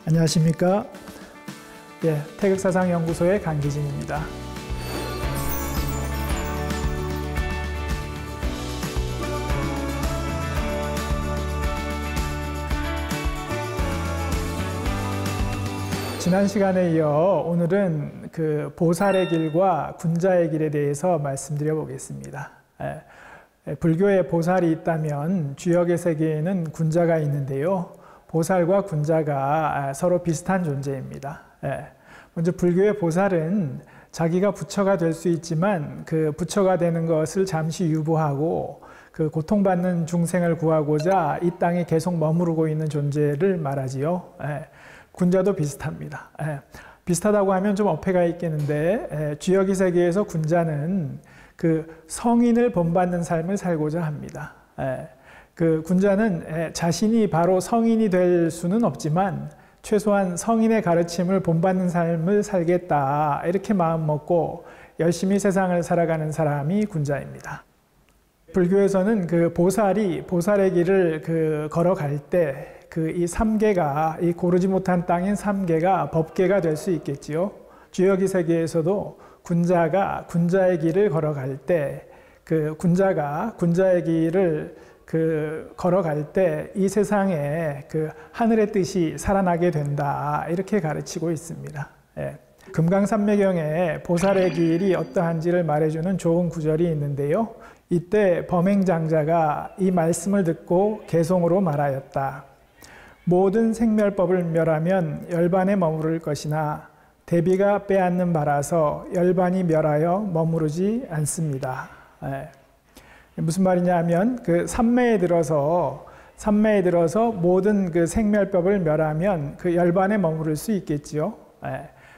안녕하십니까. 태극사상연구소의 강기진입니다. 지난 시간에 이어 오늘은 그 보살의 길과 군자의 길에 대해서 말씀드려 보겠습니다. 불교에 보살이 있다면 주역의 세계에는 군자가 있는데요. 보살과 군자가 서로 비슷한 존재입니다. 먼저 불교의 보살은 자기가 부처가 될 수 있지만 그 부처가 되는 것을 잠시 유보하고 그 고통받는 중생을 구하고자 이 땅에 계속 머무르고 있는 존재를 말하지요. 군자도 비슷합니다. 비슷하다고 하면 좀 어폐가 있겠는데 주역의 세계에서 군자는 그 성인을 본받는 삶을 살고자 합니다. 그 군자는 자신이 바로 성인이 될 수는 없지만 최소한 성인의 가르침을 본받는 삶을 살겠다 이렇게 마음먹고 열심히 세상을 살아가는 사람이 군자입니다. 불교에서는 그 보살의 길을 걸어갈 때 그 이 삼계가 이 고르지 못한 땅인 삼계가 법계가 될 수 있겠지요. 주역의 세계에서도 군자가 군자의 길을 걸어갈 때 그 군자가 군자의 길을 걸어갈 때 이 세상에 그 하늘의 뜻이 살아나게 된다 이렇게 가르치고 있습니다. 금강산매경에 보살의 길이 어떠한지를 말해주는 좋은 구절이 있는데요. 이때 범행장자가 이 말씀을 듣고 개송으로 말하였다. 모든 생멸법을 멸하면 열반에 머무를 것이나 대비가 빼앗는 바라서 열반이 멸하여 머무르지 않습니다. 무슨 말이냐 하면 그 삼매에 들어서 모든 그 생멸법을 멸하면 그 열반에 머무를 수 있겠지요.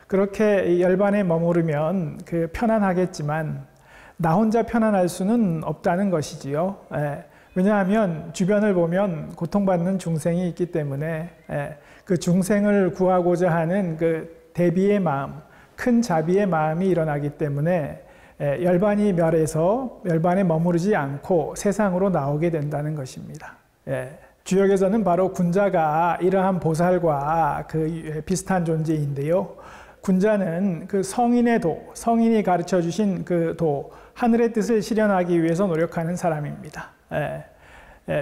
그렇게 열반에 머무르면 그 편안하겠지만 나 혼자 편안할 수는 없다는 것이지요. 왜냐하면 주변을 보면 고통받는 중생이 있기 때문에 그 중생을 구하고자 하는 그 대비의 마음, 큰 자비의 마음이 일어나기 때문에 열반이 멸해서 열반에 머무르지 않고 세상으로 나오게 된다는 것입니다. 주역에서는 바로 군자가 이러한 보살과 그 비슷한 존재인데요. 군자는 그 성인의 도, 성인이 가르쳐 주신 그 도, 하늘의 뜻을 실현하기 위해서 노력하는 사람입니다.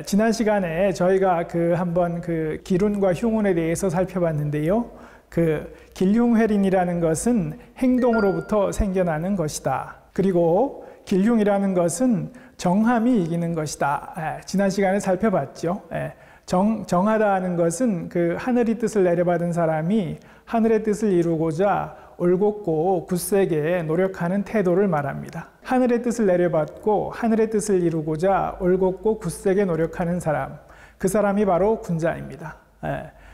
지난 시간에 저희가 한번 그 기룬과 흉운에 대해서 살펴봤는데요. 그 길흉회린이라는 것은 행동으로부터 생겨나는 것이다. 그리고 길흉이라는 것은 정함이 이기는 것이다. 지난 시간에 살펴봤죠. 정하다 하는 것은 그 하늘의 뜻을 내려받은 사람이 하늘의 뜻을 이루고자 올곧고 굳세게 노력하는 태도를 말합니다. 하늘의 뜻을 내려받고 하늘의 뜻을 이루고자 올곧고 굳세게 노력하는 사람, 그 사람이 바로 군자입니다.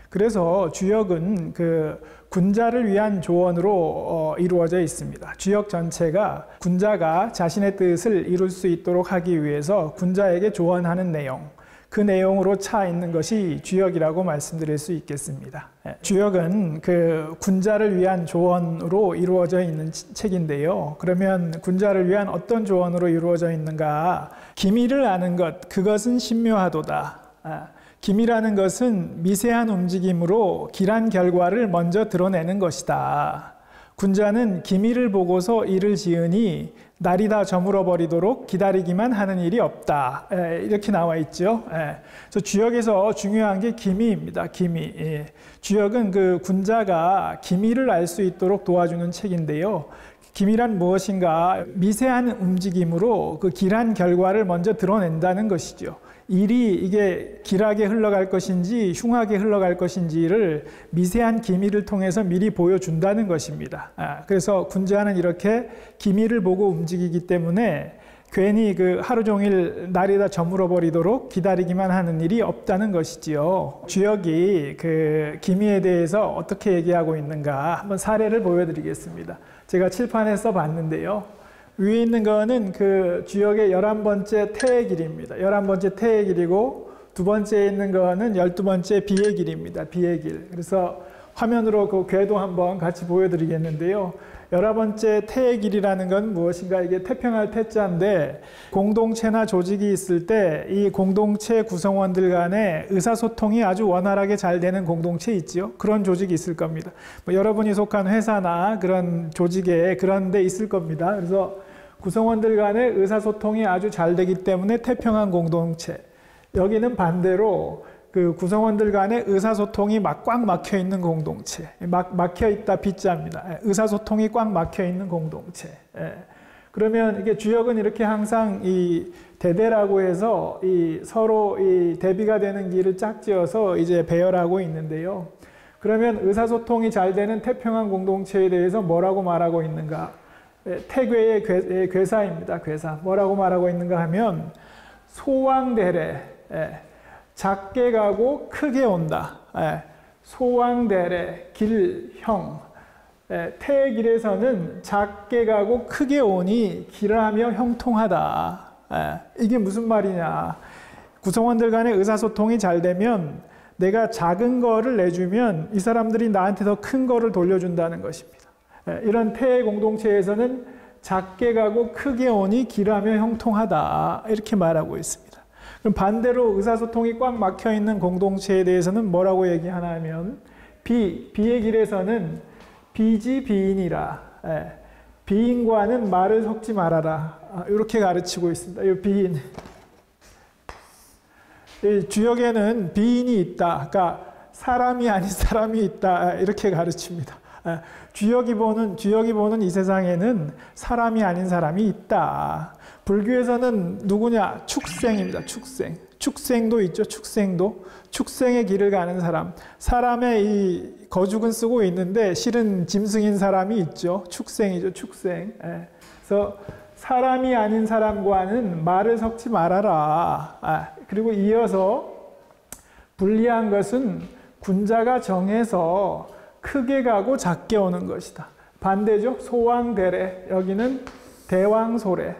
그래서 주역은 그 군자를 위한 조언으로 이루어져 있습니다. 주역 전체가 군자가 자신의 뜻을 이룰 수 있도록 하기 위해서 군자에게 조언하는 내용, 그 내용으로 차 있는 것이 주역이라고 말씀드릴 수 있겠습니다. 주역은 그 군자를 위한 조언으로 이루어져 있는 책인데요. 그러면 군자를 위한 어떤 조언으로 이루어져 있는가? 기미를 아는 것, 그것은 신묘하도다. 기미라는 것은 미세한 움직임으로 길한 결과를 먼저 드러내는 것이다. 군자는 기미를 보고서 일을 지으니 날이 다 저물어 버리도록 기다리기만 하는 일이 없다. 이렇게 나와 있죠. 그래서 주역에서 중요한 게 기미입니다. 기미. 주역은 그 군자가 기미를 알 수 있도록 도와주는 책인데요. 기미란 무엇인가? 미세한 움직임으로 그 길한 결과를 먼저 드러낸다는 것이죠. 일이 이게 길하게 흘러갈 것인지 흉하게 흘러갈 것인지를 미세한 기미를 통해서 미리 보여준다는 것입니다. 그래서 군자는 이렇게 기미를 보고 움직이기 때문에 괜히 그 하루 종일 날이 다 저물어 버리도록 기다리기만 하는 일이 없다는 것이지요. 주역이 그 기미에 대해서 어떻게 얘기하고 있는가 한번 사례를 보여드리겠습니다. 제가 칠판에 써봤는데요. 위에 있는 거는 그 주역의 11번째 태의 길입니다. 11번째 태의 길이고 두 번째에 있는 거는 12번째 비의 길입니다. 비의 길. 그래서 화면으로 그 궤도 한번 같이 보여드리겠는데요. 11번째 태의 길이라는 건 무엇인가? 이게 태평할 태자인데 공동체나 조직이 있을 때 이 공동체 구성원들 간의 의사소통이 아주 원활하게 잘 되는 공동체 있지요. 그런 조직이 있을 겁니다. 뭐 여러분이 속한 회사나 그런 조직에 그런 데 있을 겁니다. 그래서 구성원들 간의 의사소통이 아주 잘 되기 때문에 태평한 공동체. 여기는 반대로 그 구성원들 간의 의사소통이 꽉 막혀 있는 공동체. 막혀 있다 B자입니다. 의사소통이 꽉 막혀 있는 공동체. 그러면 이게 주역은 이렇게 항상 이 대대라고 해서 이 서로 이 대비가 되는 길을 짝지어서 이제 배열하고 있는데요. 그러면 의사소통이 잘 되는 태평한 공동체에 대해서 뭐라고 말하고 있는가? 태괴의 괴사입니다. 괴사. 뭐라고 말하고 있는가 하면 소왕대래. 작게 가고 크게 온다. 소왕대래 길형. 태의 길에서는 작게 가고 크게 오니 길하며 형통하다. 이게 무슨 말이냐. 구성원들 간의 의사소통이 잘 되면 내가 작은 거를 내주면 이 사람들이 나한테 더 큰 거를 돌려준다는 것입니다. 이런 태의 공동체에서는 작게 가고 크게 오니 길하며 형통하다. 이렇게 말하고 있습니다. 그럼 반대로 의사소통이 꽉 막혀 있는 공동체에 대해서는 뭐라고 얘기하나 하면 비의 길에서는 비지 비인이라. 비인과는 말을 섞지 말아라. 이렇게 가르치고 있습니다. 이 비인. 이 주역에는 비인이 있다. 그러니까 사람이 아닌 사람이 있다. 이렇게 가르칩니다. 주역이 보는 이 세상에는 사람이 아닌 사람이 있다. 불교에서는 누구냐? 축생입니다. 축생. 축생도 있죠. 축생도. 축생의 길을 가는 사람. 사람의 이 거죽은 쓰고 있는데 실은 짐승인 사람이 있죠. 축생이죠. 축생. 그래서 사람이 아닌 사람과는 말을 섞지 말아라. 그리고 이어서 불리한 것은 군자가 정해서 크게 가고 작게 오는 것이다. 반대죠. 소왕대래. 여기는 대왕소래.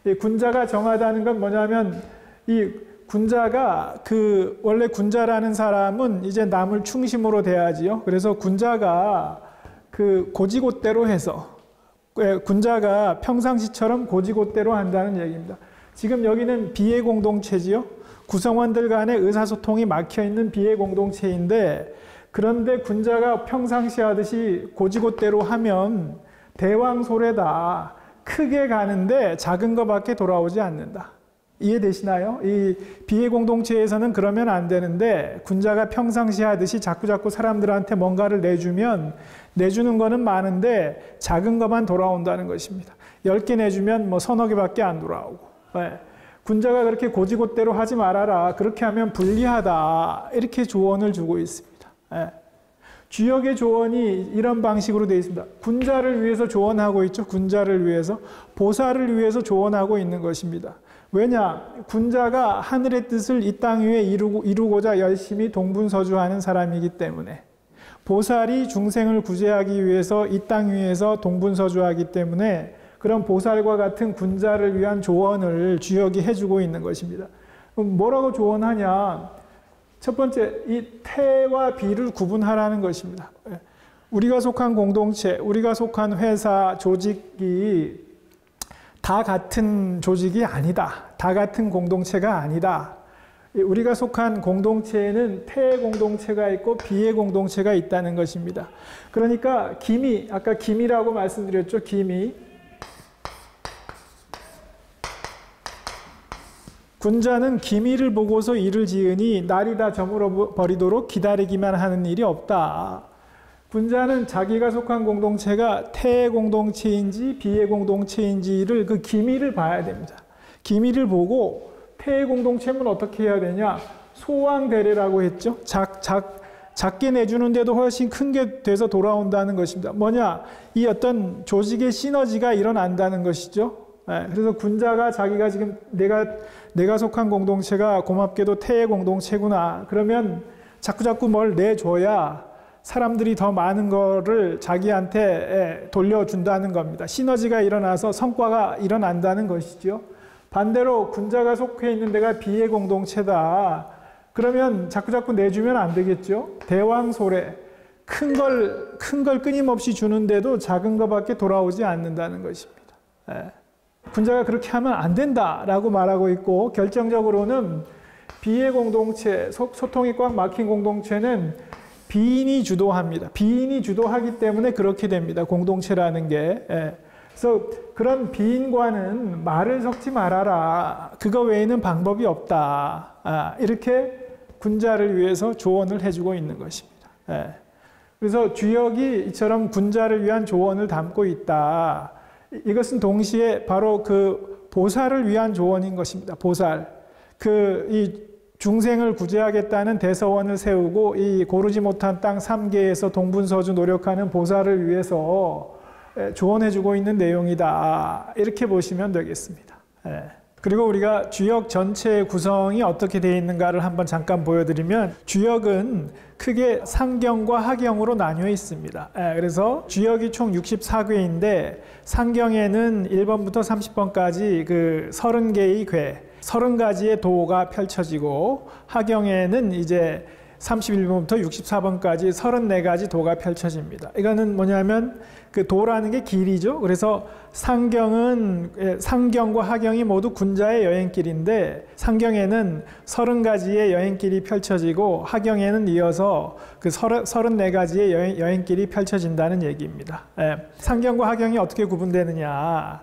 이 군자가 정하다는 건 뭐냐면 이 군자가 원래 군자라는 사람은 이제 남을 충심으로 대하지요. 그래서 군자가 고지곳대로 해서 군자가 평상시처럼 고지곳대로 한다는 얘기입니다. 지금 여기는 비의 공동체지요. 구성원들 간의 의사소통이 막혀 있는 비의 공동체인데 그런데 군자가 평상시 하듯이 고지곳대로 하면 대왕소래다. 크게 가는데 작은 것밖에 돌아오지 않는다. 이해되시나요? 이 비의 공동체에서는 그러면 안 되는데 군자가 평상시 하듯이 자꾸 사람들한테 뭔가를 내주는 거는 많은데 작은 것만 돌아온다는 것입니다. 10개 내주면 뭐 서너 개밖에 안 돌아오고. 군자가 그렇게 고지곳대로 하지 말아라. 그렇게 하면 불리하다. 이렇게 조언을 주고 있습니다. 주역의 조언이 이런 방식으로 되어 있습니다. 군자를 위해서 조언하고 있죠. 군자를 위해서. 보살을 위해서 조언하고 있는 것입니다. 왜냐? 군자가 하늘의 뜻을 이 땅 위에 이루고자 열심히 동분서주하는 사람이기 때문에 보살이 중생을 구제하기 위해서 이 땅 위에서 동분서주하기 때문에 그런 보살과 같은 군자를 위한 조언을 주역이 해주고 있는 것입니다. 그럼 뭐라고 조언하냐? 첫 번째, 이 태와 비를 구분하라는 것입니다. 우리가 속한 공동체, 우리가 속한 회사, 조직이 다 같은 조직이 아니다. 다 같은 공동체가 아니다. 우리가 속한 공동체에는 태의 공동체가 있고 비의 공동체가 있다는 것입니다. 그러니까 기미, 아까 기미라고 말씀드렸죠. 기미. 군자는 기미를 보고서 일을 지으니 날이 다 저물어 버리도록 기다리기만 하는 일이 없다. 군자는 자기가 속한 공동체가 태의 공동체인지 비의 공동체인지를 그 기미를 봐야 됩니다. 기미를 보고 태의 공동체면 어떻게 해야 되냐? 소왕대래라고 했죠. 작게 내주는데도 훨씬 큰 게 돼서 돌아온다는 것입니다. 뭐냐? 이 어떤 조직의 시너지가 일어난다는 것이죠. 그래서 군자가 자기가 지금 내가 속한 공동체가 고맙게도 태의 공동체구나. 그러면 자꾸 뭘 내줘야 사람들이 더 많은 거를 자기한테 돌려준다는 겁니다. 시너지가 일어나서 성과가 일어난다는 것이죠. 반대로 군자가 속해 있는 데가 비의 공동체다. 그러면 자꾸 내주면 안 되겠죠. 대왕소래. 큰 걸 끊임없이 주는데도 작은 것밖에 돌아오지 않는다는 것입니다. 예. 군자가 그렇게 하면 안 된다라고 말하고 있고, 결정적으로는 비의 공동체, 소통이 꽉 막힌 공동체는 비인이 주도합니다. 비인이 주도하기 때문에 그렇게 됩니다. 공동체라는 게. 예. 그래서 그런 비인과는 말을 섞지 말아라. 그거 외에는 방법이 없다. 이렇게 군자를 위해서 조언을 해주고 있는 것입니다. 예. 그래서 주역이 이처럼 군자를 위한 조언을 담고 있다. 이것은 동시에 바로 그 보살을 위한 조언인 것입니다. 보살. 이 중생을 구제하겠다는 대서원을 세우고 이 고르지 못한 땅 3계에서 동분서주 노력하는 보살을 위해서 조언해주고 있는 내용이다. 이렇게 보시면 되겠습니다. 그리고 우리가 주역 전체의 구성이 어떻게 되어 있는가를 한번 잠깐 보여드리면, 주역은 크게 상경과 하경으로 나뉘어 있습니다. 그래서 주역이 총 64괴인데 상경에는 1번부터 30번까지 그 30개의 괴, 30가지의 도가 펼쳐지고, 하경에는 이제 31번부터 64번까지 34가지 도가 펼쳐집니다. 이거는 뭐냐면 그 도라는 게 길이죠. 그래서 상경과 하경이 모두 군자의 여행길인데, 상경에는 30가지의 여행길이 펼쳐지고 하경에는 이어서 그 34가지의 여행길이 펼쳐진다는 얘기입니다. 상경과 하경이 어떻게 구분되느냐?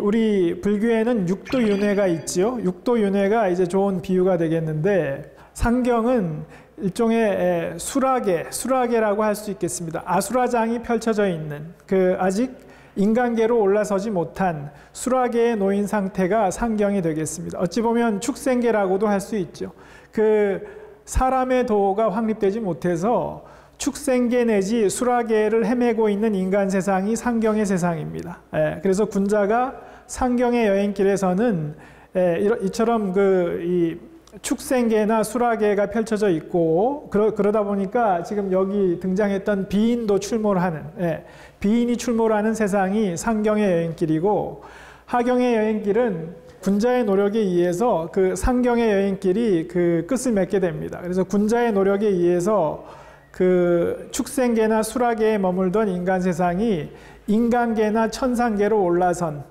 우리 불교에는 육도윤회가 있지요. 육도윤회가 이제 좋은 비유가 되겠는데, 상경은 일종의 수라계라고 할 수 있겠습니다. 아수라장이 펼쳐져 있는 아직 인간계로 올라서지 못한 수라계에 놓인 상태가 상경이 되겠습니다. 어찌 보면 축생계라고도 할 수 있죠. 사람의 도가 확립되지 못해서 축생계 내지 수라계를 헤매고 있는 인간 세상이 상경의 세상입니다. 그래서 군자가 상경의 여행길에서는 이처럼 이 축생계나 수라계가 펼쳐져 있고, 그러다 보니까 지금 여기 등장했던 비인도 출몰하는, 비인이 출몰하는 세상이 상경의 여행길이고, 하경의 여행길은 군자의 노력에 의해서 그 상경의 여행길이 그 끝을 맺게 됩니다. 그래서 군자의 노력에 의해서 그 축생계나 수라계에 머물던 인간 세상이 인간계나 천상계로 올라선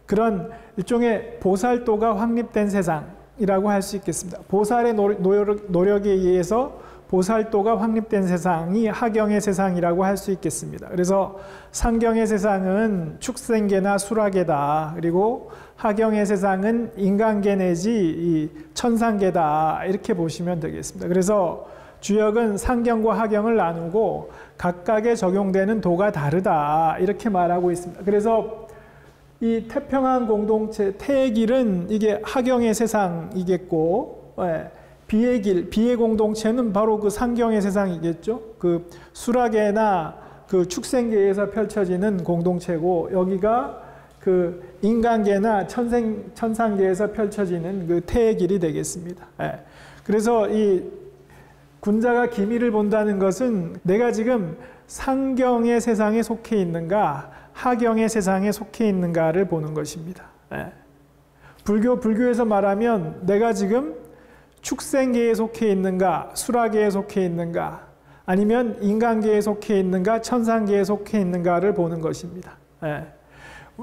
그런 일종의 보살도가 확립된 세상이라고 할 수 있겠습니다. 보살의 노력에 의해서 보살도가 확립된 세상이 하경의 세상이라고 할 수 있겠습니다. 그래서 상경의 세상은 축생계나 수라계다. 그리고 하경의 세상은 인간계 내지 이 천상계다. 이렇게 보시면 되겠습니다. 그래서 주역은 상경과 하경을 나누고 각각에 적용되는 도가 다르다. 이렇게 말하고 있습니다. 그래서 이 태평한 공동체, 태의 길은 이게 하경의 세상이겠고, 비의 공동체는 바로 그 상경의 세상이겠죠. 그 수라계나 그 축생계에서 펼쳐지는 공동체고, 여기가 그 인간계나 천상계에서 펼쳐지는 그 태의 길이 되겠습니다. 그래서 이 군자가 기미를 본다는 것은 내가 지금 상경의 세상에 속해 있는가, 하경의 세상에 속해 있는가를 보는 것입니다. 불교에서 말하면 내가 지금 축생계에 속해 있는가, 수라계에 속해 있는가, 아니면 인간계에 속해 있는가, 천상계에 속해 있는가를 보는 것입니다.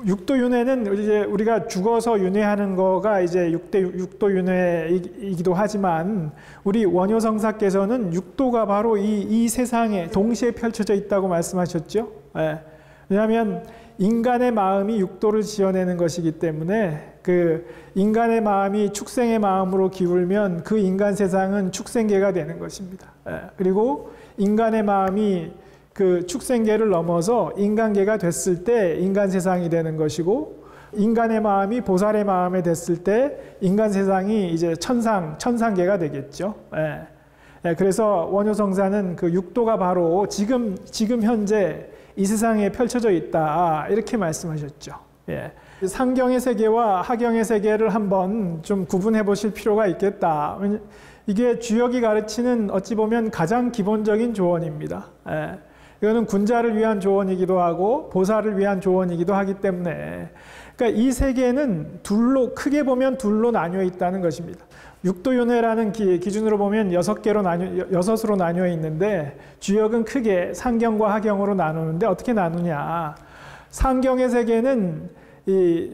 육도윤회는 이제 우리가 죽어서 윤회하는 거가 이제 육도윤회이기도 하지만, 우리 원효성사께서는 육도가 바로 이 세상에 동시에 펼쳐져 있다고 말씀하셨죠. 왜냐하면 인간의 마음이 육도를 지어내는 것이기 때문에, 그 인간의 마음이 축생의 마음으로 기울면 그 인간 세상은 축생계가 되는 것입니다. 그리고 인간의 마음이 그 축생계를 넘어서 인간계가 됐을 때 인간 세상이 되는 것이고, 인간의 마음이 보살의 마음에 됐을 때 인간 세상이 이제 천상계가 되겠죠. 그래서 원효성사는 그 육도가 바로 지금 현재 이 세상에 펼쳐져 있다. 이렇게 말씀하셨죠. 상경의 세계와 하경의 세계를 한번 좀 구분해 보실 필요가 있겠다. 이게 주역이 가르치는 어찌 보면 가장 기본적인 조언입니다. 이거는 군자를 위한 조언이기도 하고 보살을 위한 조언이기도 하기 때문에, 그러니까 이 세계는 크게 보면 둘로 나뉘어 있다는 것입니다. 육도윤회라는 기준으로 보면 6으로 나뉘어 있는데 주역은 크게 상경과 하경으로 나누는데 어떻게 나누냐. 상경의 세계는 이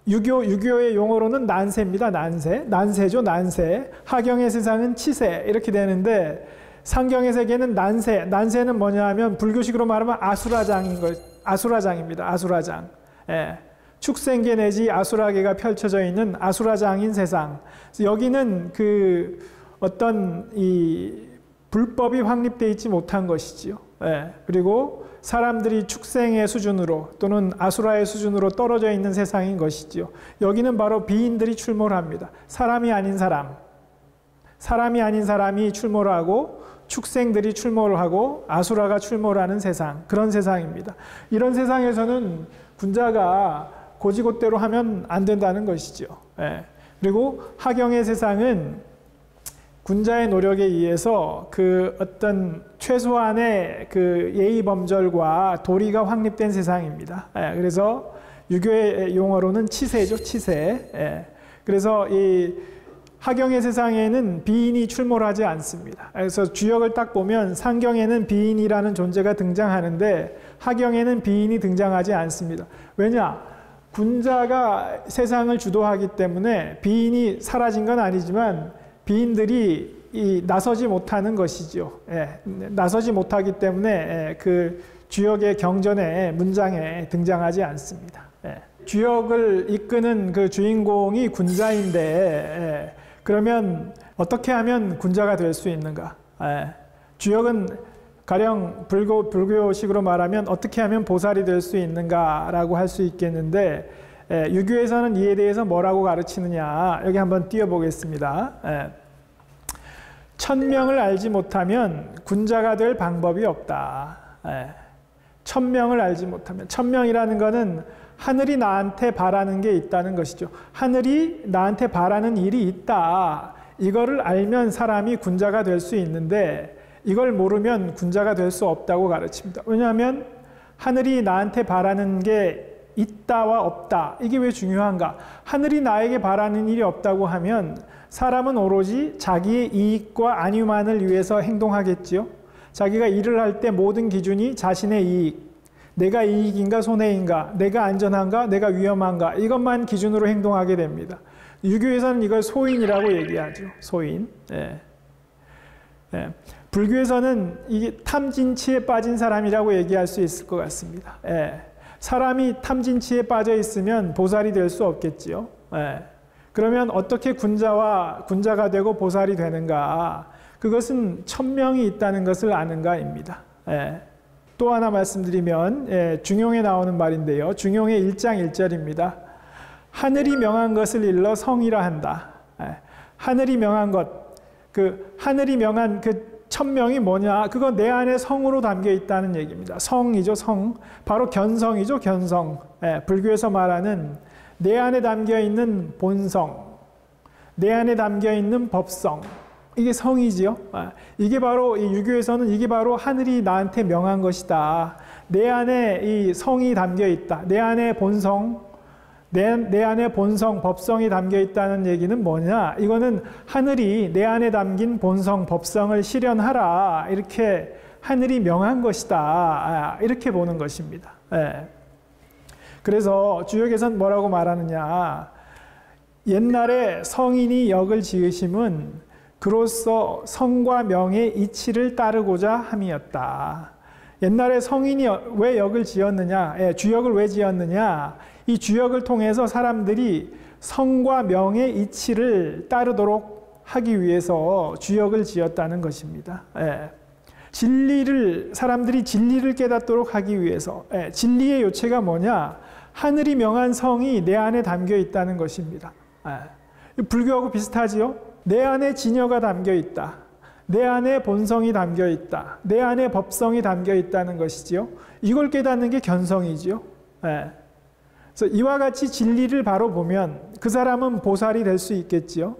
유교의 용어로는 난세입니다. 난세죠. 난세. 하경의 세상은 치세 이렇게 되는데 상경의 세계는 난세는 뭐냐 하면 불교식으로 말하면 아수라장입니다. 아수라장. 예. 축생계 내지 아수라계가 펼쳐져 있는 아수라장인 세상. 여기는 그 어떤 이 불법이 확립되어 있지 못한 것이지요. 예. 그리고 사람들이 축생의 수준으로 또는 아수라의 수준으로 떨어져 있는 세상인 것이지요. 여기는 바로 비인들이 출몰을 합니다. 사람이 아닌 사람이 출몰을 하고 축생들이 출몰을 하고 아수라가 출몰하는 세상, 그런 세상입니다. 이런 세상에서는 군자가 고지고대로 하면 안 된다는 것이죠. 예. 그리고 하경의 세상은 군자의 노력에 의해서 그 어떤 최소한의 그 예의 범절과 도리가 확립된 세상입니다. 예. 그래서 유교의 용어로는 치세죠, 치세. 예. 그래서 이 하경의 세상에는 비인이 출몰하지 않습니다. 그래서 주역을 딱 보면 상경에는 비인이라는 존재가 등장하는데 하경에는 비인이 등장하지 않습니다. 왜냐? 군자가 세상을 주도하기 때문에 비인이 사라진 건 아니지만 비인들이 나서지 못하는 것이죠. 예, 나서지 못하기 때문에 그 주역의 경전에 문장에 등장하지 않습니다. 예. 주역을 이끄는 그 주인공이 군자인데 그러면 어떻게 하면 군자가 될 수 있는가? 주역은 가령 불교식으로 말하면 어떻게 하면 보살이 될 수 있는가라고 할 수 있겠는데 유교에서는 이에 대해서 뭐라고 가르치느냐 여기 한번 띄워보겠습니다. 1000명을 알지 못하면 군자가 될 방법이 없다. 1000명을 알지 못하면 1000명이라는 것은 하늘이 나한테 바라는 게 있다는 것이죠. 하늘이 나한테 바라는 일이 있다. 이거를 알면 사람이 군자가 될 수 있는데 이걸 모르면 군자가 될 수 없다고 가르칩니다. 왜냐하면 하늘이 나한테 바라는 게 있다와 없다. 이게 왜 중요한가? 하늘이 나에게 바라는 일이 없다고 하면 사람은 오로지 자기의 이익과 안위만을 위해서 행동하겠지요. 자기가 일을 할 때 모든 기준이 자신의 이익, 내가 이익인가 손해인가, 내가 안전한가, 내가 위험한가 이것만 기준으로 행동하게 됩니다. 유교에서는 이걸 소인이라고 얘기하죠. 소인. 예. 예. 불교에서는 이게 탐진치에 빠진 사람이라고 얘기할 수 있을 것 같습니다. 예. 사람이 탐진치에 빠져 있으면 보살이 될 수 없겠지요. 예. 그러면 어떻게 군자가 되고 보살이 되는가? 그것은 1000명이 있다는 것을 아는가입니다. 예. 또 하나 말씀드리면 중용에 나오는 말인데요. 중용의 1장 1절입니다. 하늘이 명한 것을 일러 성이라 한다. 하늘이 명한 것, 하늘이 명한 1000명이 뭐냐? 그거 내 안에 성으로 담겨 있다는 얘기입니다. 성이죠, 성. 바로 견성이죠, 견성. 불교에서 말하는 내 안에 담겨 있는 본성, 내 안에 담겨 있는 법성. 이게 성이지요. 이게 바로 이 유교에서는 이게 바로 하늘이 나한테 명한 것이다. 내 안에 이 성이 담겨 있다. 내 안에 본성, 내 안에 본성, 법성이 담겨 있다는 얘기는 뭐냐? 이거는 하늘이 내 안에 담긴 본성, 법성을 실현하라. 이렇게 하늘이 명한 것이다. 이렇게 보는 것입니다. 그래서 주역에서는 뭐라고 말하느냐? 옛날에 성인이 역을 지으심은 그로써 성과 명의 이치를 따르고자 함이었다. 옛날에 성인이 왜 역을 지었느냐? 주역을 왜 지었느냐? 이 주역을 통해서 사람들이 성과 명의 이치를 따르도록 하기 위해서 주역을 지었다는 것입니다. 사람들이 진리를 깨닫도록 하기 위해서. 진리의 요체가 뭐냐? 하늘이 명한 성이 내 안에 담겨 있다는 것입니다. 불교하고 비슷하지요? 내 안에 진여가 담겨 있다. 내 안에 본성이 담겨 있다. 내 안에 법성이 담겨 있다는 것이지요. 이걸 깨닫는 게 견성이지요. 그래서 이와 같이 진리를 바로 보면 그 사람은 보살이 될 수 있겠지요.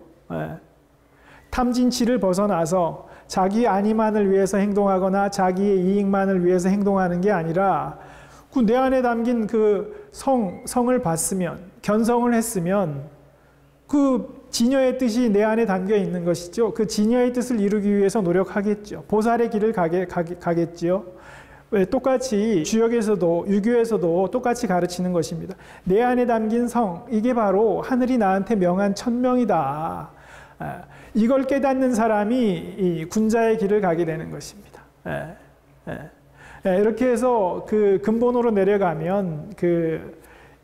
탐진치를 벗어나서 자기 안위만을 위해서 행동하거나 자기의 이익만을 위해서 행동하는 게 아니라 그 내 안에 담긴 그 성을 봤으면, 견성을 했으면 그 진여의 뜻이 내 안에 담겨 있는 것이죠. 그 진여의 뜻을 이루기 위해서 노력하겠죠. 보살의 길을 가겠지요. 똑같이 주역에서도 유교에서도 똑같이 가르치는 것입니다. 내 안에 담긴 성, 이게 바로 하늘이 나한테 명한 천명이다. 이걸 깨닫는 사람이 이 군자의 길을 가게 되는 것입니다. 이렇게 해서 그 근본으로 내려가면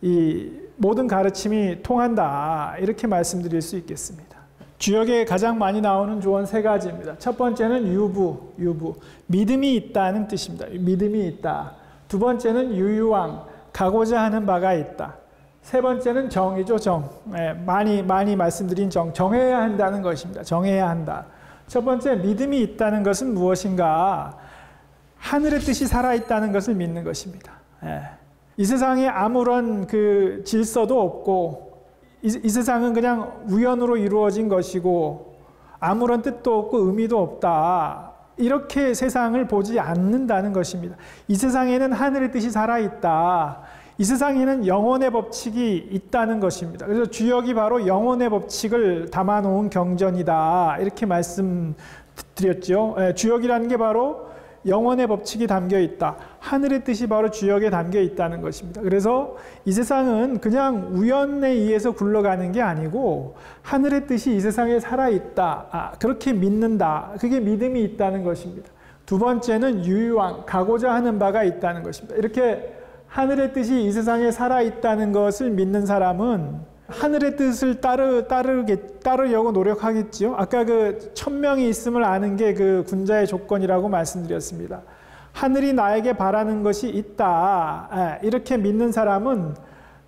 이 모든 가르침이 통한다. 이렇게 말씀드릴 수 있겠습니다. 주역에 가장 많이 나오는 조언 3가지입니다. 첫 번째는 유부. 믿음이 있다는 뜻입니다. 믿음이 있다. 두 번째는 유유왕, 가고자 하는 바가 있다. 세 번째는 정이죠, 정. 많이 말씀드린 정해야 한다는 것입니다. 정해야 한다. 첫 번째, 믿음이 있다는 것은 무엇인가? 하늘의 뜻이 살아있다는 것을 믿는 것입니다. 이 세상에 아무런 그 질서도 없고, 이 세상은 그냥 우연으로 이루어진 것이고 아무런 뜻도 없고 의미도 없다. 이렇게 세상을 보지 않는다는 것입니다. 이 세상에는 하늘의 뜻이 살아있다. 이 세상에는 영혼의 법칙이 있다는 것입니다. 그래서 주역이 바로 영혼의 법칙을 담아놓은 경전이다. 이렇게 말씀드렸죠. 주역이라는 게 바로 영혼의 법칙이 담겨 있다. 하늘의 뜻이 바로 주역에 담겨 있다는 것입니다. 그래서 이 세상은 그냥 우연에 의해서 굴러가는 게 아니고 하늘의 뜻이 이 세상에 살아있다. 그렇게 믿는다. 그게 믿음이 있다는 것입니다. 두 번째는 유유왕, 가고자 하는 바가 있다는 것입니다. 이렇게 하늘의 뜻이 이 세상에 살아있다는 것을 믿는 사람은 하늘의 뜻을 따르려고 노력하겠지요. 아까 그 천명이 있음을 아는 게 그 군자의 조건이라고 말씀드렸습니다. 하늘이 나에게 바라는 것이 있다. 이렇게 믿는 사람은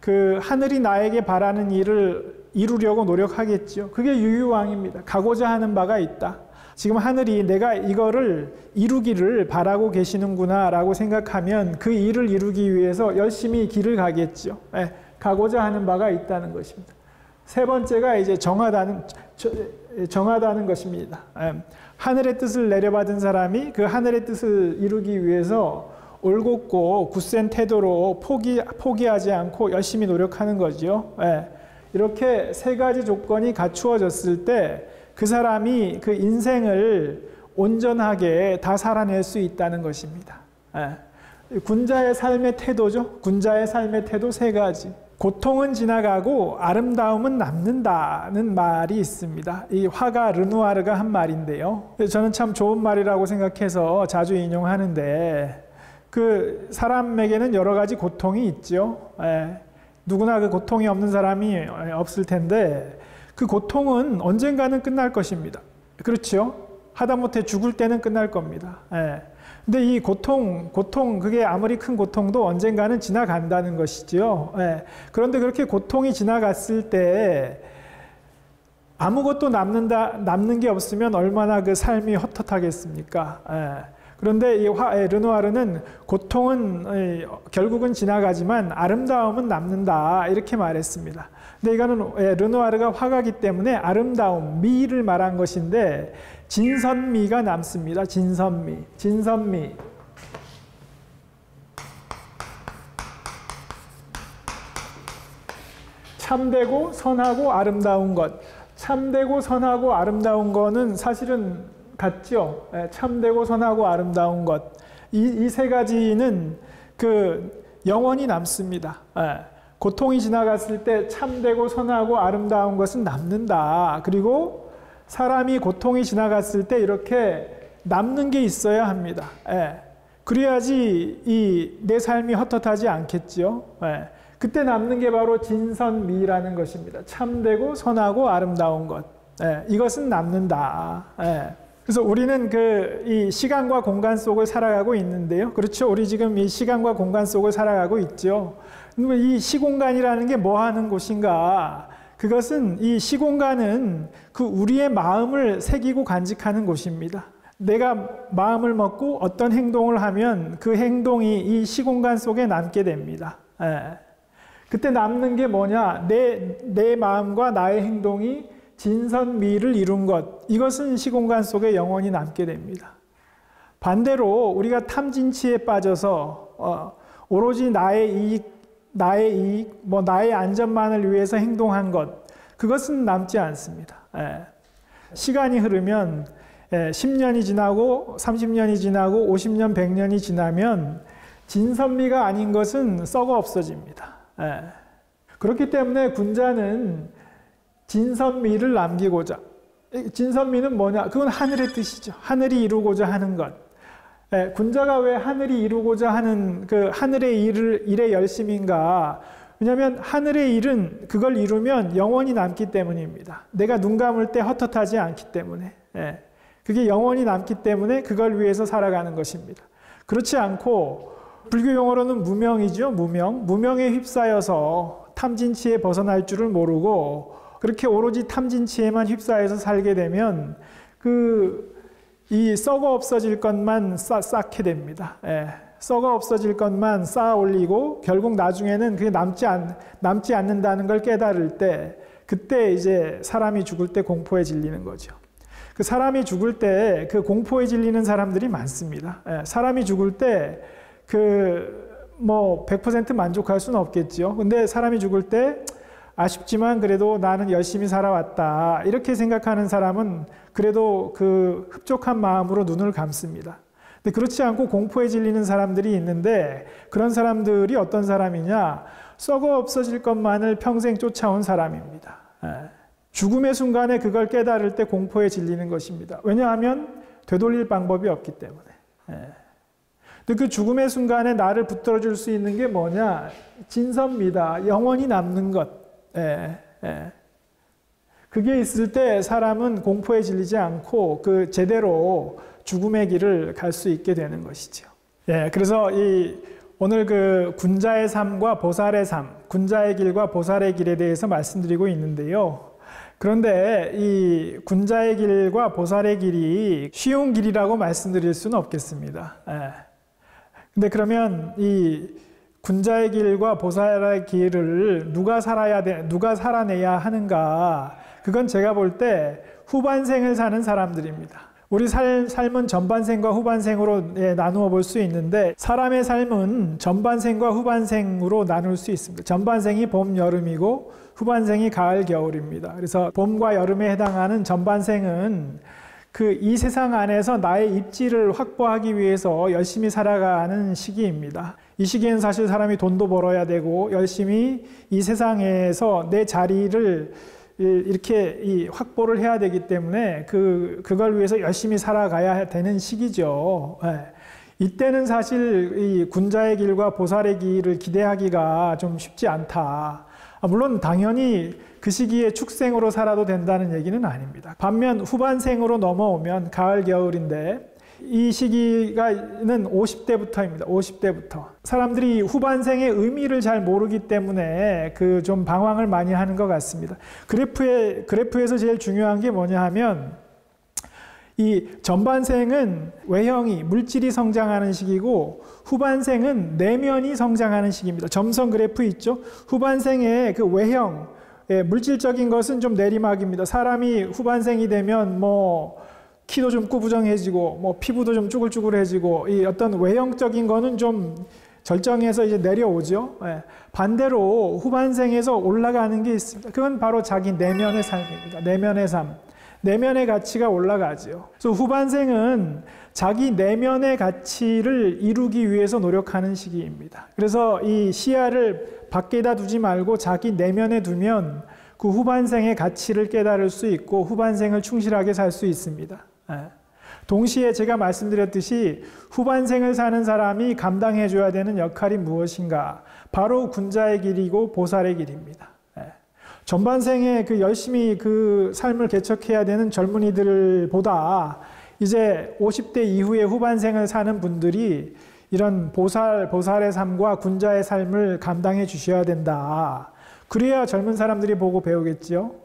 그 하늘이 나에게 바라는 일을 이루려고 노력하겠지요. 그게 유유왕입니다. 가고자 하는 바가 있다. 지금 하늘이 내가 이거를 이루기를 바라고 계시는구나 라고 생각하면 그 일을 이루기 위해서 열심히 길을 가겠지요. 가고자 하는 바가 있다는 것입니다. 세 번째가 이제 정하다는 것입니다. 하늘의 뜻을 내려받은 사람이 그 하늘의 뜻을 이루기 위해서 올곧고 굳센 태도로 포기하지 않고 열심히 노력하는 거죠. 이렇게 3가지 조건이 갖추어졌을 때 그 사람이 그 인생을 온전하게 다 살아낼 수 있다는 것입니다. 군자의 삶의 태도죠. 군자의 삶의 태도 3가지. 고통은 지나가고 아름다움은 남는다는 말이 있습니다. 이 화가 르누아르가 한 말인데요. 저는 참 좋은 말이라고 생각해서 자주 인용하는데 그 사람에게는 여러 가지 고통이 있죠. 누구나 그 고통이 없는 사람이 없을 텐데 그 고통은 언젠가는 끝날 것입니다. 그렇죠? 하다못해 죽을 때는 끝날 겁니다. 근데 이 고통 그게 아무리 큰 고통도 언젠가는 지나간다는 것이죠. 그런데 그렇게 고통이 지나갔을 때 아무것도 남는 게 없으면 얼마나 그 삶이 헛헛하겠습니까? 그런데 이 르누아르는 고통은 결국은 지나가지만 아름다움은 남는다 이렇게 말했습니다. 근데 이거는 르누아르가 화가기 때문에 아름다움, 미를 말한 것인데 진선미가 남습니다. 진선미. 참되고 선하고 아름다운 것. 참되고 선하고 아름다운 것은 사실은 같죠. 참되고 선하고 아름다운 것. 이 3가지는 그 영원히 남습니다. 고통이 지나갔을 때 참되고 선하고 아름다운 것은 남는다. 그리고 사람이 고통이 지나갔을 때 이렇게 남는 게 있어야 합니다. 그래야지 내 삶이 헛헛하지 않겠죠. 그때 남는 게 바로 진선미라는 것입니다. 참되고 선하고 아름다운 것. 이것은 남는다. 그래서 우리는 이 시간과 공간 속을 살아가고 있는데요. 그렇죠. 우리 지금 이 시간과 공간 속을 살아가고 있죠. 그러면 이 시공간이라는 게 뭐 하는 곳인가? 그것은 이 시공간은 그 우리의 마음을 새기고 간직하는 곳입니다. 내가 마음을 먹고 어떤 행동을 하면 그 행동이 이 시공간 속에 남게 됩니다. 그때 남는 게 뭐냐? 내 마음과 나의 행동이 진선미를 이룬 것. 이것은 시공간 속에 영원히 남게 됩니다. 반대로 우리가 탐진치에 빠져서 오로지 나의 이익, 나의 안전만을 위해서 행동한 것. 그것은 남지 않습니다. 시간이 흐르면 10년이 지나고 30년이 지나고 50년, 100년이 지나면 진선미가 아닌 것은 썩어 없어집니다. 그렇기 때문에 군자는 진선미를 남기고자, 진선미는 뭐냐? 그건 하늘의 뜻이죠. 하늘이 이루고자 하는 것. 군자가 왜 하늘이 이루고자 하는 그 하늘의 일에 열심인가? 왜냐하면 하늘의 일은 그걸 이루면 영원히 남기 때문입니다. 내가 눈 감을 때 헛헛하지 않기 때문에. 그게 영원히 남기 때문에 그걸 위해서 살아가는 것입니다. 그렇지 않고 불교 용어로는 무명이죠. 무명에 휩싸여서 탐진치에 벗어날 줄을 모르고 그렇게 오로지 탐진치에만 휩싸여서 살게 되면 이 썩어 없어질 것만 쌓게 됩니다. 썩어 없어질 것만 쌓아 올리고 결국 나중에는 그게 남지 않는다는 걸 깨달을 때 그때 이제 사람이 죽을 때 공포에 질리는 거죠. 그 사람이 죽을 때 그 공포에 질리는 사람들이 많습니다. 사람이 죽을 때 100% 만족할 수는 없겠죠. 근데 사람이 죽을 때 아쉽지만 그래도 나는 열심히 살아왔다. 이렇게 생각하는 사람은 그래도 그 흡족한 마음으로 눈을 감습니다. 근데 그렇지 않고 공포에 질리는 사람들이 있는데 그런 사람들이 어떤 사람이냐? 썩어 없어질 것만을 평생 쫓아온 사람입니다. 죽음의 순간에 그걸 깨달을 때 공포에 질리는 것입니다. 왜냐하면 되돌릴 방법이 없기 때문에. 근데 그 죽음의 순간에 나를 붙들어 줄 수 있는 게 뭐냐? 진선미다. 영원히 남는 것. 그게 있을 때 사람은 공포에 질리지 않고 제대로 죽음의 길을 갈 수 있게 되는 것이죠. 그래서 오늘 그 군자의 삶과 보살의 삶, 군자의 길과 보살의 길에 대해서 말씀드리고 있는데요. 그런데 이 군자의 길과 보살의 길이 쉬운 길이라고 말씀드릴 수는 없겠습니다. 근데 그러면 이 군자의 길과 보살의 길을 누가 살아내야 하는가? 그건 제가 볼 때 후반생을 사는 사람들입니다. 우리 삶은 전반생과 후반생으로 나누어 볼 수 있는데 사람의 삶은 전반생과 후반생으로 나눌 수 있습니다. 전반생이 봄, 여름이고 후반생이 가을, 겨울입니다. 그래서 봄과 여름에 해당하는 전반생은 이 세상 안에서 나의 입지를 확보하기 위해서 열심히 살아가는 시기입니다. 이 시기에는 사실 사람이 돈도 벌어야 되고 열심히 이 세상에서 내 자리를 이렇게 확보를 해야 되기 때문에 그걸 위해서 열심히 살아가야 되는 시기죠. 이때는 사실 이 군자의 길과 보살의 길을 기대하기가 좀 쉽지 않다. 물론 당연히 그 시기에 축생으로 살아도 된다는 얘기는 아닙니다. 반면 후반생으로 넘어오면 가을, 겨울인데 이 시기가는 50대부터입니다. 50대부터. 사람들이 후반생의 의미를 잘 모르기 때문에 좀 방황을 많이 하는 것 같습니다. 그래프에서 제일 중요한 게 뭐냐 하면 이 전반생은 외형이, 물질이 성장하는 시기고 후반생은 내면이 성장하는 시기입니다. 점선 그래프 있죠? 후반생의 그 외형, 물질적인 것은 좀 내리막입니다. 사람이 후반생이 되면 키도 좀 꾸부정해지고 피부도 좀 쭈글쭈글해지고 이 어떤 외형적인 거는 좀 절정해서 이제 내려오죠. 반대로 후반생에서 올라가는 게 있습니다. 그건 바로 자기 내면의 삶입니다. 내면의 삶. 내면의 가치가 올라가죠. 그래서 후반생은 자기 내면의 가치를 이루기 위해서 노력하는 시기입니다. 그래서 이 시야를 밖에다 두지 말고 자기 내면에 두면 그 후반생의 가치를 깨달을 수 있고 후반생을 충실하게 살 수 있습니다. 동시에 제가 말씀드렸듯이 후반생을 사는 사람이 감당해줘야 되는 역할이 무엇인가? 바로 군자의 길이고 보살의 길입니다. 전반생에 열심히 삶을 개척해야 되는 젊은이들보다 이제 50대 이후에 후반생을 사는 분들이 이런 보살의 삶과 군자의 삶을 감당해 주셔야 된다. 그래야 젊은 사람들이 보고 배우겠죠.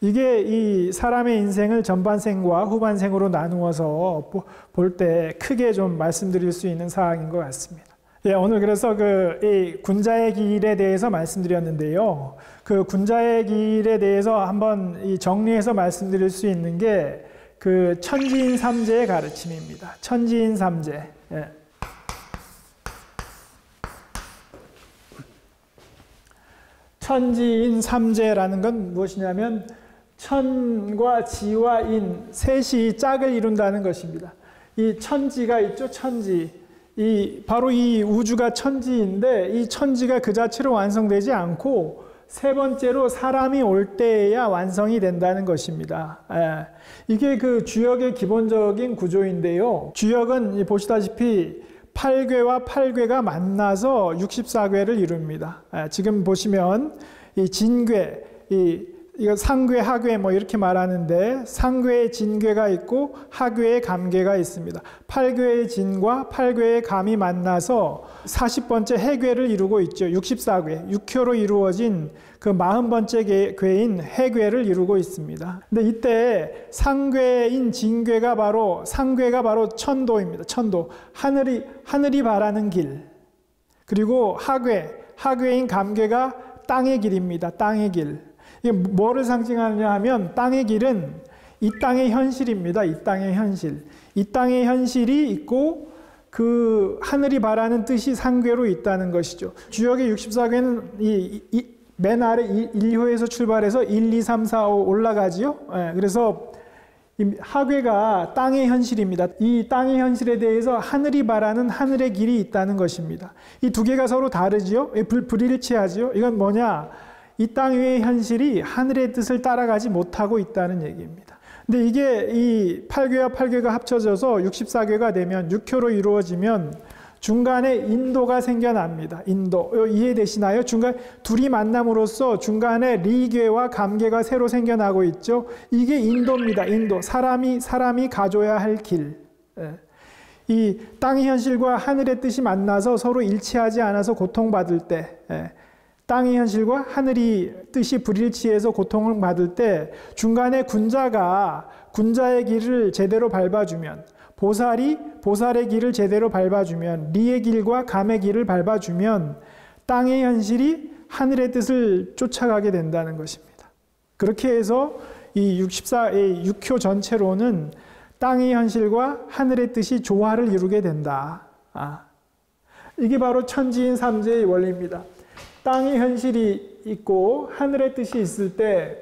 이게 이 사람의 인생을 전반생과 후반생으로 나누어서 볼 때 크게 좀 말씀드릴 수 있는 사항인 것 같습니다. 오늘 그래서 이 군자의 길에 대해서 말씀드렸는데요. 그 군자의 길에 대해서 한번 정리해서 말씀드릴 수 있는 게 천지인 삼재의 가르침입니다. 천지인 삼재. 천지인 삼재라는 건 무엇이냐면 천과 지와 인 셋이 짝을 이룬다는 것입니다. 이 천지가 있죠, 천지. 바로 이 우주가 천지인데 이 천지가 그 자체로 완성되지 않고 세 번째로 사람이 올 때에야 완성이 된다는 것입니다. 이게 그 주역의 기본적인 구조인데요. 주역은 보시다시피 8궤와 8궤가 만나서 64궤를 이룹니다. 지금 보시면 이 진궤, 이거 상궤, 하궤 뭐 이렇게 말하는데 상궤에 진궤가 있고 하궤에 감궤가 있습니다. 8궤의 진과 8궤의 감이 만나서 40번째 해궤를 이루고 있죠. 64궤, 6효로 이루어진 그 40번째 궤인 해궤를 이루고 있습니다. 근데 이때 상궤인 진궤가 바로 상궤가 천도입니다. 천도, 하늘이 바라는 길. 그리고 하궤인 감궤가 땅의 길입니다. 땅의 길. 이게 뭐를 상징하느냐 하면 땅의 길은 이 땅의 현실입니다. 이 땅의 현실. 이 땅의 현실이 있고 그 하늘이 바라는 뜻이 상궤로 있다는 것이죠. 주역의 64궤는 맨 아래 1호에서 출발해서 1, 2, 3, 4, 5 올라가지요. 그래서 이 하궤가 땅의 현실입니다. 이 땅의 현실에 대해서 하늘이 바라는 하늘의 길이 있다는 것입니다. 이 두 개가 서로 다르지요. 불일치하지요. 이건 뭐냐? 이 땅 위의 현실이 하늘의 뜻을 따라가지 못하고 있다는 얘기입니다. 근데 이게 이 8궤와 8궤가 합쳐져서 64궤가 되면 6효로 이루어지면 중간에 인도가 생겨납니다. 인도. 이해되시나요? 중간 둘이 만남으로써 중간에 리궤와 감궤가 새로 생겨나고 있죠. 이게 인도입니다. 인도. 사람이 가줘야 할 길. 이 땅의 현실과 하늘의 뜻이 만나서 서로 일치하지 않아서 고통받을 때, 땅의 현실과 하늘이 뜻이 불일치해서 고통을 받을 때 중간에 군자의 길을 제대로 밟아주면, 보살의 길을 제대로 밟아주면, 리의 길과 감의 길을 밟아주면 땅의 현실이 하늘의 뜻을 쫓아가게 된다는 것입니다. 그렇게 해서 이 6효 전체로는 땅의 현실과 하늘의 뜻이 조화를 이루게 된다. 이게 바로 천지인 삼재의 원리입니다. 땅의 현실이 있고 하늘의 뜻이 있을 때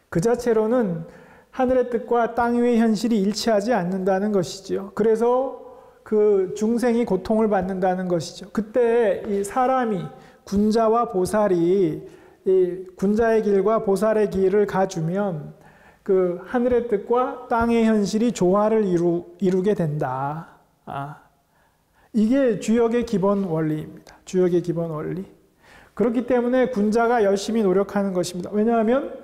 그 자체로는 하늘의 뜻과 땅 위의 현실이 일치하지 않는다는 것이지요. 그래서 그 중생이 고통을 받는다는 것이죠. 그때 이 사람이 군자와 보살이 이 군자의 길과 보살의 길을 가주면 그 하늘의 뜻과 땅의 현실이 조화를 이루게 된다. 이게 주역의 기본 원리입니다. 주역의 기본 원리. 그렇기 때문에 군자가 열심히 노력하는 것입니다. 왜냐하면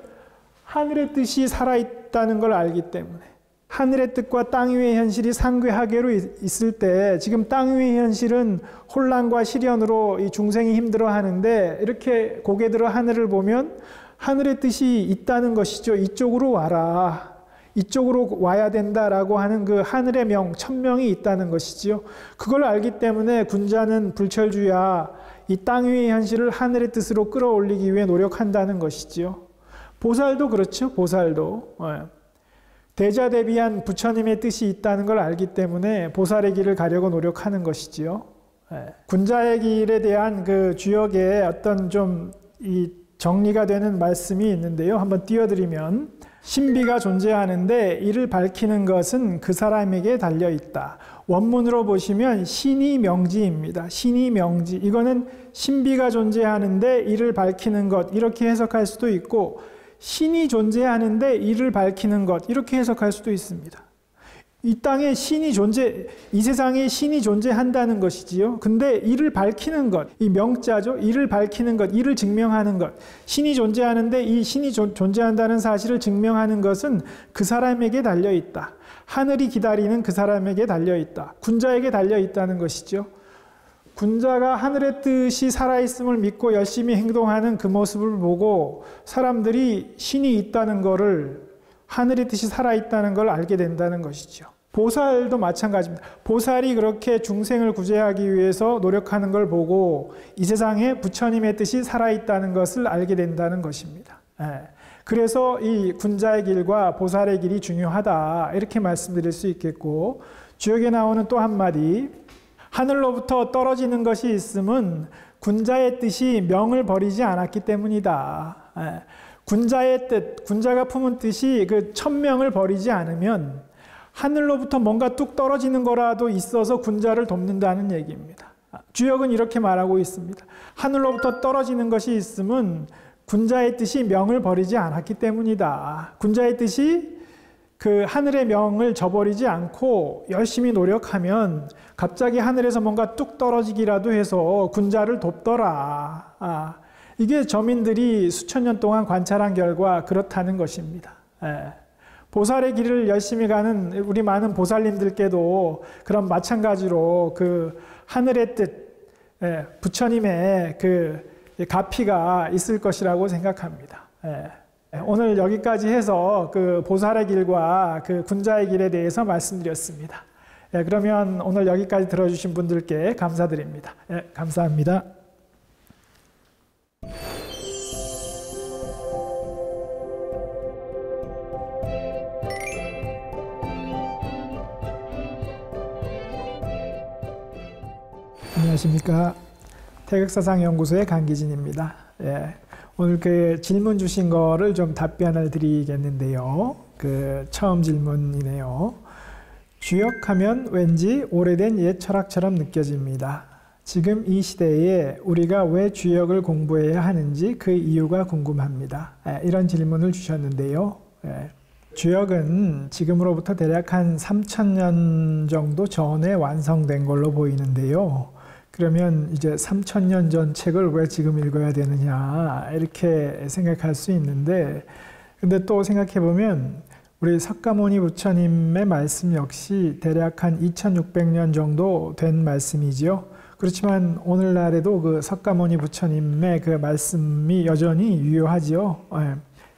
하늘의 뜻이 살아있다는 걸 알기 때문에. 하늘의 뜻과 땅 위의 현실이 상괴하계로 있을 때 지금 땅 위의 현실은 혼란과 시련으로 이 중생이 힘들어하는데 이렇게 고개 들어 하늘을 보면 하늘의 뜻이 있다는 것이죠. 이쪽으로 와라. 이쪽으로 와야 된다라고 하는 그 하늘의 천명이 있다는 것이지요. 그걸 알기 때문에 군자는 불철주야 이 땅 위의 현실을 하늘의 뜻으로 끌어올리기 위해 노력한다는 것이지요. 보살도 그렇죠. 보살도. 대자대비한 부처님의 뜻이 있다는 걸 알기 때문에 보살의 길을 가려고 노력하는 것이지요. 군자의 길에 대한 그 주역의 어떤 좀 이 정리가 되는 말씀이 있는데요. 한번 띄워드리면 신비가 존재하는데 이를 밝히는 것은 그 사람에게 달려있다. 원문으로 보시면 신이 명지입니다. 신이 명지. 이거는 신비가 존재하는데 이를 밝히는 것 이렇게 해석할 수도 있고 신이 존재하는데 이를 밝히는 것 이렇게 해석할 수도 있습니다. 이 땅에 이 세상에 신이 존재한다는 것이지요. 근데 이를 밝히는 것, 이 명자죠. 이를 밝히는 것, 이를 증명하는 것. 신이 존재하는데 이 신이 존재한다는 사실을 증명하는 것은 그 사람에게 달려있다. 하늘이 기다리는 그 사람에게 달려있다. 군자에게 달려있다는 것이죠. 군자가 하늘의 뜻이 살아있음을 믿고 열심히 행동하는 그 모습을 보고 사람들이 신이 있다는 것을 하늘의 뜻이 살아있다는 걸 알게 된다는 것이죠. 보살도 마찬가지입니다. 보살이 그렇게 중생을 구제하기 위해서 노력하는 걸 보고 이 세상에 부처님의 뜻이 살아있다는 것을 알게 된다는 것입니다. 그래서 이 군자의 길과 보살의 길이 중요하다 이렇게 말씀드릴 수 있겠고 주역에 나오는 또 한마디 하늘로부터 떨어지는 것이 있음은 군자의 뜻이 명을 버리지 않았기 때문이다. 군자의 뜻, 군자가 품은 뜻이 그 천명을 버리지 않으면 하늘로부터 뭔가 뚝 떨어지는 거라도 있어서 군자를 돕는다는 얘기입니다. 주역은 이렇게 말하고 있습니다. 하늘로부터 떨어지는 것이 있음은 군자의 뜻이 명을 버리지 않았기 때문이다. 군자의 뜻이 그 하늘의 명을 저버리지 않고 열심히 노력하면 갑자기 하늘에서 뭔가 뚝 떨어지기라도 해서 군자를 돕더라. 이게 저민들이 수천 년 동안 관찰한 결과 그렇다는 것입니다. 보살의 길을 열심히 가는 우리 많은 보살님들께도 그런 마찬가지로 그 하늘의 뜻, 부처님의 그 가피가 있을 것이라고 생각합니다. 오늘 여기까지 해서 그 보살의 길과 그 군자의 길에 대해서 말씀드렸습니다. 그러면 오늘 여기까지 들어주신 분들께 감사드립니다. 감사합니다. 안녕하십니까. 태극사상연구소의 강기진입니다. 오늘 그 질문 주신 거를 좀 답변을 드리겠는데요. 그 처음 질문이네요. 주역하면 왠지 오래된 옛 철학처럼 느껴집니다. 지금 이 시대에 우리가 왜 주역을 공부해야 하는지 그 이유가 궁금합니다. 이런 질문을 주셨는데요. 주역은 지금으로부터 대략 한 3000년 정도 전에 완성된 걸로 보이는데요. 그러면 이제 3000년 전 책을 왜 지금 읽어야 되느냐 이렇게 생각할 수 있는데, 근데 또 생각해 보면 우리 석가모니 부처님의 말씀 역시 대략 한 2600년 정도 된 말씀이지요. 그렇지만 오늘날에도 그 석가모니 부처님의 그 말씀이 여전히 유효하지요.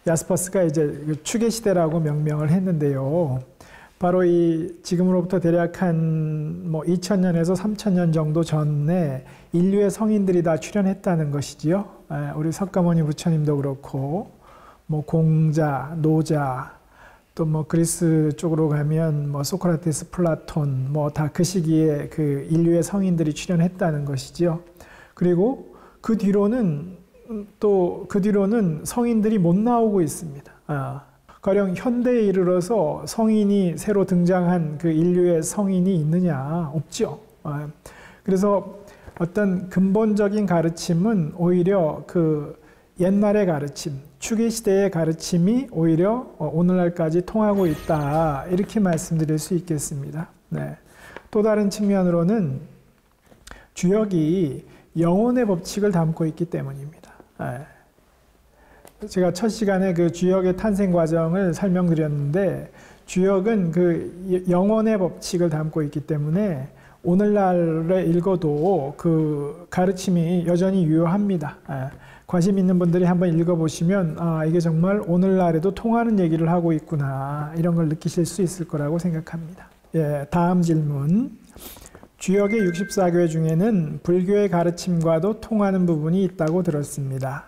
야스퍼스가 이제 추계 시대라고 명명을 했는데요. 바로 이 지금으로부터 대략 한 2000년에서 3000년 정도 전에 인류의 성인들이 다 출현했다는 것이지요. 우리 석가모니 부처님도 그렇고, 공자, 노자, 또 그리스 쪽으로 가면 소크라테스, 플라톤, 다 그 시기에 그 인류의 성인들이 출현했다는 것이지요. 그리고 그 뒤로는 성인들이 못 나오고 있습니다. 가령 현대에 이르러서 성인이 새로 등장한 그 인류의 성인이 있느냐? 없죠. 그래서 어떤 근본적인 가르침은 오히려 그 옛날의 가르침, 추계시대의 가르침이 오히려 오늘날까지 통하고 있다. 이렇게 말씀드릴 수 있겠습니다. 또 다른 측면으로는 주역이 영혼의 법칙을 담고 있기 때문입니다. 제가 첫 시간에 그 주역의 탄생 과정을 설명드렸는데, 주역은 그 영혼의 법칙을 담고 있기 때문에 오늘날에 읽어도 그 가르침이 여전히 유효합니다. 관심 있는 분들이 한번 읽어보시면 이게 정말 오늘날에도 통하는 얘기를 하고 있구나, 이런 걸 느끼실 수 있을 거라고 생각합니다. 다음 질문. 주역의 64궤 중에는 불교의 가르침과도 통하는 부분이 있다고 들었습니다.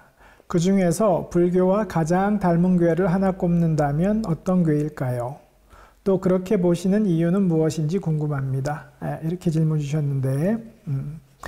그 중에서 불교와 가장 닮은 궤를 하나 꼽는다면 어떤 궤일까요? 또 그렇게 보시는 이유는 무엇인지 궁금합니다. 이렇게 질문 주셨는데,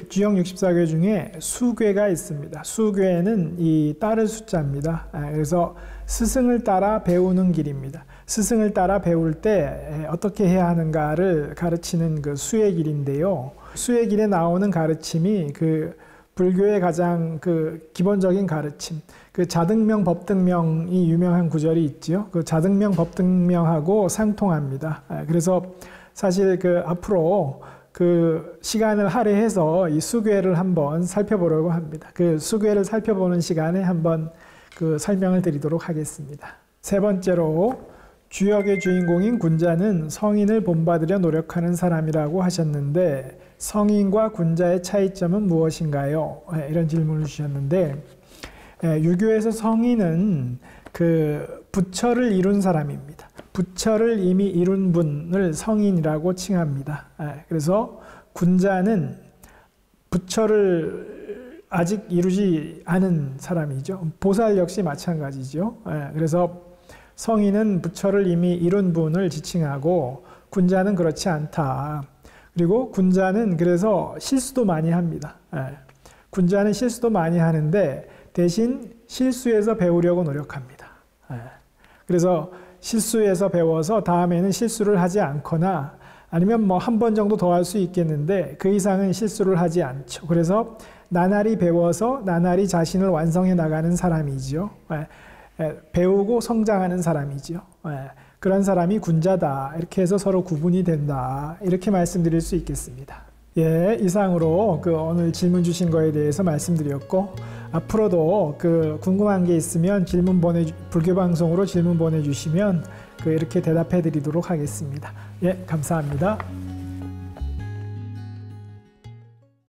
주역 64궤 중에 수궤가 있습니다. 수궤는 이 따를 숫자입니다. 그래서 스승을 따라 배우는 길입니다. 스승을 따라 배울 때 어떻게 해야 하는가를 가르치는 그 수의 길인데요. 수의 길에 나오는 가르침이 그 불교의 가장 그 기본적인 가르침, 그 자등명 법등명이 유명한 구절이 있죠. 그 자등명 법등명하고 상통합니다. 그래서 사실 그 앞으로 그 시간을 할애해서 이 수궤를 한번 살펴보려고 합니다. 그 수궤를 살펴보는 시간에 한번 그 설명을 드리도록 하겠습니다. 세 번째로, 주역의 주인공인 군자는 성인을 본받으려 노력하는 사람이라고 하셨는데, 성인과 군자의 차이점은 무엇인가요? 이런 질문을 주셨는데, 유교에서 성인은 그 부처를 이룬 사람입니다. 부처를 이미 이룬 분을 성인이라고 칭합니다. 그래서 군자는 부처를 아직 이루지 않은 사람이죠. 보살 역시 마찬가지죠. 그래서 성인은 부처를 이미 이룬 분을 지칭하고, 군자는 그렇지 않다. 그리고 군자는 그래서 실수도 많이 합니다. 군자는 실수도 많이 하는데 대신 실수에서 배우려고 노력합니다. 그래서 실수에서 배워서 다음에는 실수를 하지 않거나 아니면 뭐 한 번 정도 더 할 수 있겠는데 그 이상은 실수를 하지 않죠. 그래서 나날이 배워서 나날이 자신을 완성해 나가는 사람이죠. 배우고 성장하는 사람이죠. 그런 사람이 군자다. 이렇게 해서 서로 구분이 된다. 이렇게 말씀드릴 수 있겠습니다. 예, 이상으로 오늘 질문 주신 거에 대해서 말씀드렸고 앞으로도 궁금한 게 있으면 불교 방송으로 질문 보내주시면 이렇게 대답해 드리도록 하겠습니다. 예, 감사합니다.